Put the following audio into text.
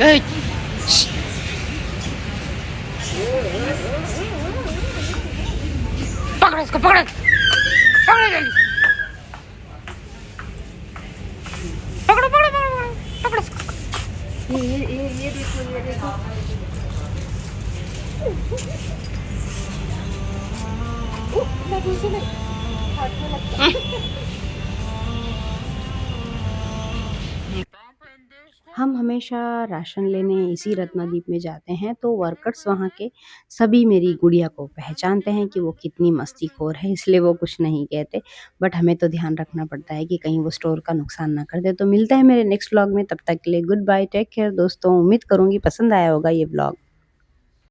ए, पकड़ो इसको, पकड़ो पकड़ो जल्दी, पकड़ो पकड़ो पकड़ो पकड़ो इसको। ये देखो, ये देखो। हम हमेशा राशन लेने इसी रत्नादीप में जाते हैं, तो वर्कर्स वहाँ के सभी मेरी गुड़िया को पहचानते हैं कि वो कितनी मस्तीखोर है, इसलिए वो कुछ नहीं कहते। बट हमें तो ध्यान रखना पड़ता है कि कहीं वो स्टोर का नुकसान ना कर दे। तो मिलते हैं मेरे नेक्स्ट व्लॉग में, तब तक के लिए गुड बाय, टेक केयर दोस्तों। उम्मीद करूँगी पसंद आया होगा ये व्लॉग।